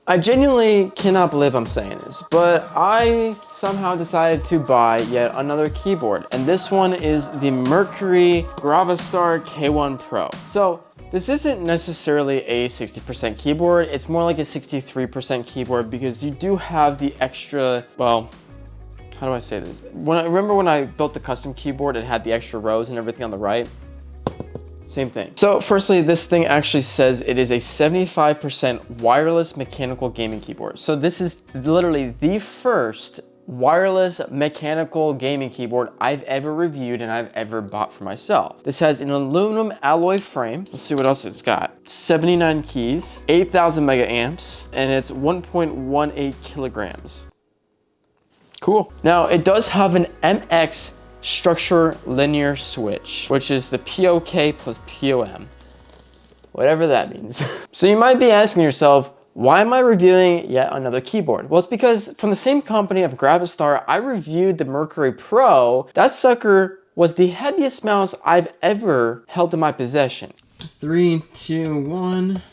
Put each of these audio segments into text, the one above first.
I genuinely cannot believe I'm saying this, but I somehow decided to buy yet another keyboard, and this one is the Mercury Gravastar K1 PRO. So this isn't necessarily a 60% keyboard, it's more like a 63% keyboard because you do have the extra, well, how do I say this? Remember when I built the custom keyboard, it had the extra rows and everything on the right? Same thing. So firstly, this thing actually says it is a 75% wireless mechanical gaming keyboard. So this is literally the first wireless mechanical gaming keyboard I've ever reviewed and I've ever bought for myself. This has an aluminum alloy frame. Let's see what else it's got. 79 keys, 8,000 mega amps, and it's 1.18 kilograms. Cool. Now it does have an MX structure linear switch, which is the POK plus POM, whatever that means. So you might be asking yourself, why am I reviewing yet another keyboard? Well, it's because from the same company of Gravastar, I reviewed the Mercury Pro. That sucker was the heaviest mouse I've ever held in my possession. 3, 2, 1.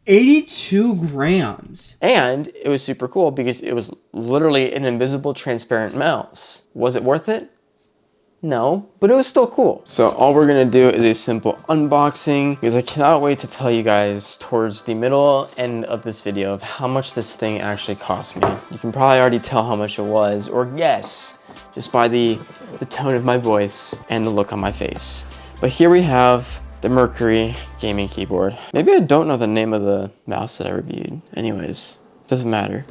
82 grams. And it was super cool because it was literally an invisible transparent mouse. Was it worth it? No, but it was still cool. So all we're gonna do is a simple unboxing because I cannot wait to tell you guys towards the middle end of this video of how much this thing actually cost me. You can probably already tell how much it was, or guess, just by the tone of my voice and the look on my face. But here we have the Mercury gaming keyboard. Maybe I don't know the name of the mouse that I reviewed. Anyways, it doesn't matter.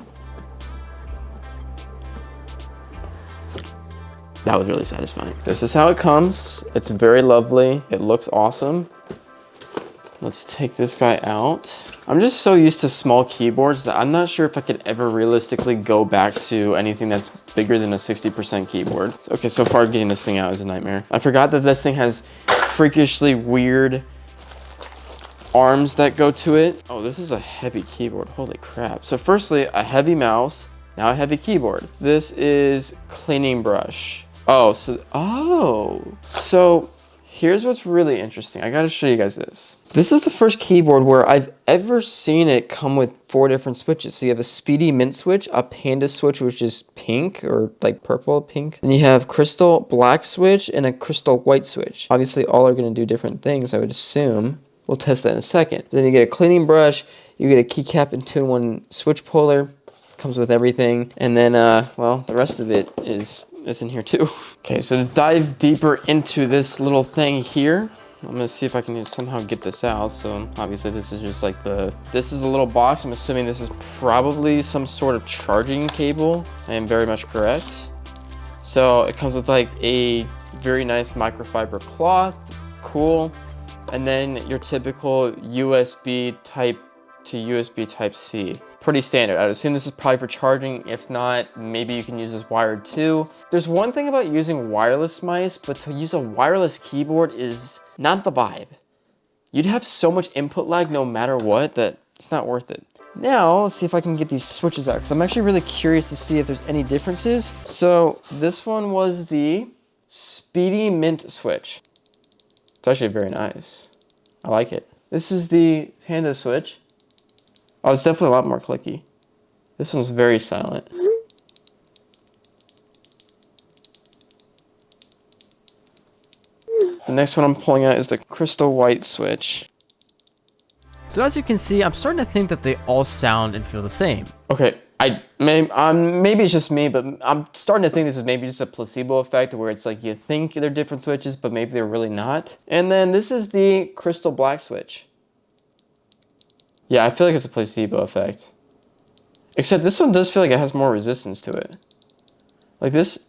That was really satisfying. This is how it comes. It's very lovely. It looks awesome. Let's take this guy out. I'm just so used to small keyboards that I'm not sure if I could ever realistically go back to anything that's bigger than a 60% keyboard. Okay, so far getting this thing out is a nightmare. I forgot that this thing has freakishly weird arms that go to it. Oh, this is a heavy keyboard, holy crap. So firstly, a heavy mouse, now a heavy keyboard. This is cleaning brush. So here's what's really interesting. I gotta show you guys this. This is the first keyboard where I've ever seen it come with 4 different switches. So you have a speedy mint switch, a panda switch, which is pink or like purple pink. And you have crystal black switch and a crystal white switch. Obviously all are gonna do different things, I would assume. We'll test that in a second. Then you get a cleaning brush, you get a keycap and 2-in-1 switch puller. Comes with everything. And then, well, the rest of it is in here too. Okay, so to dive deeper into this little thing here, I'm gonna see if I can somehow get this out. So obviously this is just like this is the little box. I'm assuming this is probably some sort of charging cable. I am very much correct. So it comes with like a very nice microfiber cloth, cool. And then your typical USB type to USB type C. Pretty standard. I'd assume this is probably for charging. If not, maybe you can use this wired too. There's one thing about using wireless mice, but to use a wireless keyboard is not the vibe. You'd have so much input lag no matter what that it's not worth it. Now, let's see if I can get these switches out because I'm actually really curious to see if there's any differences. So this one was the Speedy Mint switch. It's actually very nice. I like it. This is the Panda switch. Oh, it's definitely a lot more clicky. This one's very silent. The next one I'm pulling out is the crystal white switch. So as you can see, I'm starting to think that they all sound and feel the same. Okay, maybe it's just me, but I'm starting to think this is maybe just a placebo effect where it's like you think they're different switches, but maybe they're really not. And then this is the crystal black switch. Yeah, I feel like it's a placebo effect. Except this one does feel like it has more resistance to it. Like this.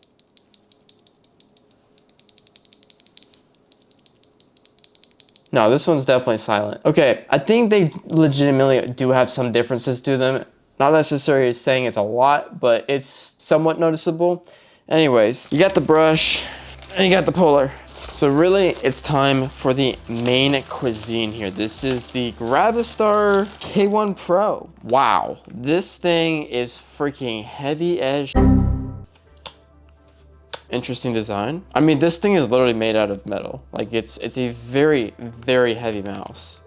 No, this one's definitely silent. Okay, I think they legitimately do have some differences to them. Not necessarily saying it's a lot, but it's somewhat noticeable. Anyways, you got the brush and you got the puller. So really, it's time for the main cuisine here. This is the Gravastar K1 PRO. Wow, this thing is freaking heavy as interesting design. I mean, this thing is literally made out of metal. Like it's a very, very heavy mouse.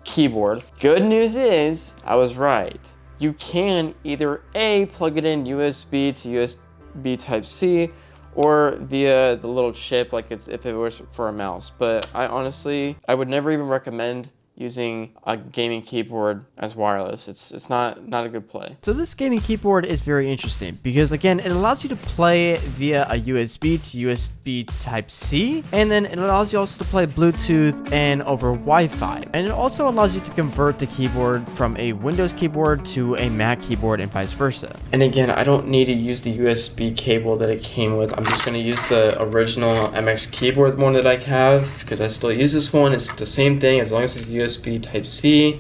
keyboard. Good news is, I was right. You can either A, plug it in USB to USB Type-C, or via the little chip, like if it was for a mouse. But I would never even recommend using a gaming keyboard as wireless. It's not a good play. So this gaming keyboard is very interesting because, again, it allows you to play via a USB to USB Type-C, and then it allows you also to play Bluetooth and over Wi-Fi. And it also allows you to convert the keyboard from a Windows keyboard to a Mac keyboard and vice versa. And again, I don't need to use the USB cable that it came with. I'm just gonna use the original MX keyboard one that I have because I still use this one. It's the same thing as long as it's USB Type-C.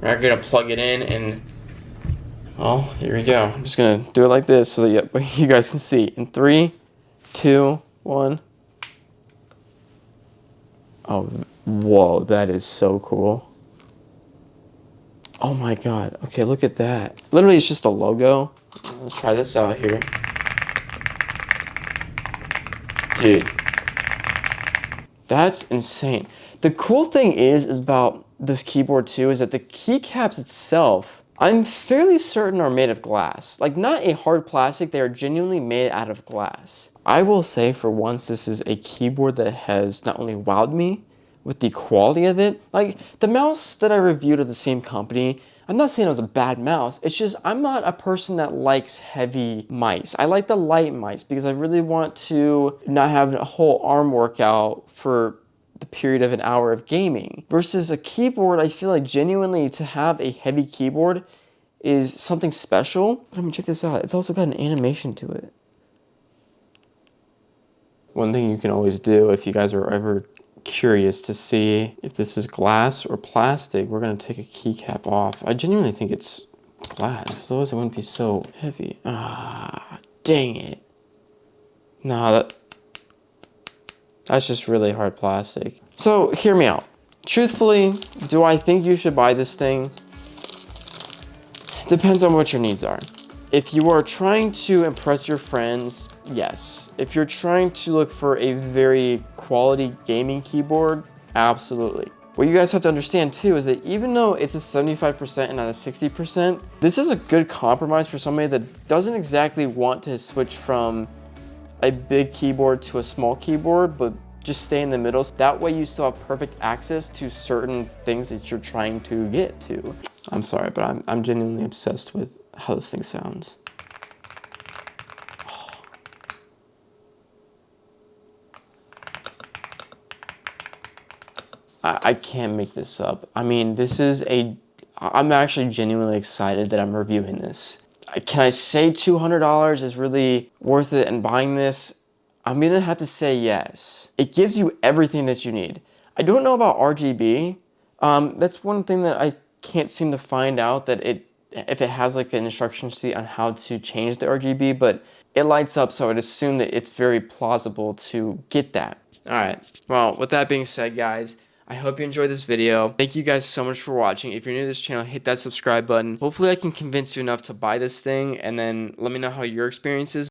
We're not gonna plug it in and, well, here we go. I'm just gonna do it like this so that you guys can see. In 3, 2, 1. Oh, whoa, that is so cool. Oh my God, okay, look at that. Literally, it's just a logo. Let's try this out here. Dude, that's insane. The cool thing is about this keyboard too, is that the keycaps itself, I'm fairly certain are made of glass. Like, not a hard plastic, they are genuinely made out of glass. I will say for once, this is a keyboard that has not only wowed me with the quality of it. Like, the mouse that I reviewed at the same company, I'm not saying it was a bad mouse, it's just I'm not a person that likes heavy mice. I like the light mice because I really want to not have a whole arm workout for the period of an hour of gaming. Versus a keyboard, I feel like genuinely to have a heavy keyboard is something special. But I mean, check this out. It's also got an animation to it. One thing you can always do if you guys are ever curious to see if this is glass or plastic, we're gonna take a keycap off. I genuinely think it's glass, otherwise it wouldn't be so heavy. Ah, dang it. Nah, that's just really hard plastic. So hear me out. Truthfully, do I think you should buy this thing? Depends on what your needs are. If you are trying to impress your friends, yes. If you're trying to look for a very quality gaming keyboard, absolutely. What you guys have to understand too is that even though it's a 75% and not a 60%, this is a good compromise for somebody that doesn't exactly want to switch from a big keyboard to a small keyboard, but just stay in the middle. That way you still have perfect access to certain things that you're trying to get to. I'm sorry, but I'm genuinely obsessed with how this thing sounds. Oh. I can't make this up. I mean, I'm actually genuinely excited that I'm reviewing this. Can I say $200 is really worth it and buying this? I'm gonna have to say yes. It gives you everything that you need. I don't know about RGB. That's one thing that I can't seem to find out, that if it has like an instruction sheet on how to change the RGB, but it lights up, so I'd assume that it's very plausible to get that. All right, well, with that being said, guys, I hope you enjoyed this video. Thank you guys so much for watching. If you're new to this channel, hit that subscribe button. Hopefully I can convince you enough to buy this thing, and then let me know how your experience is.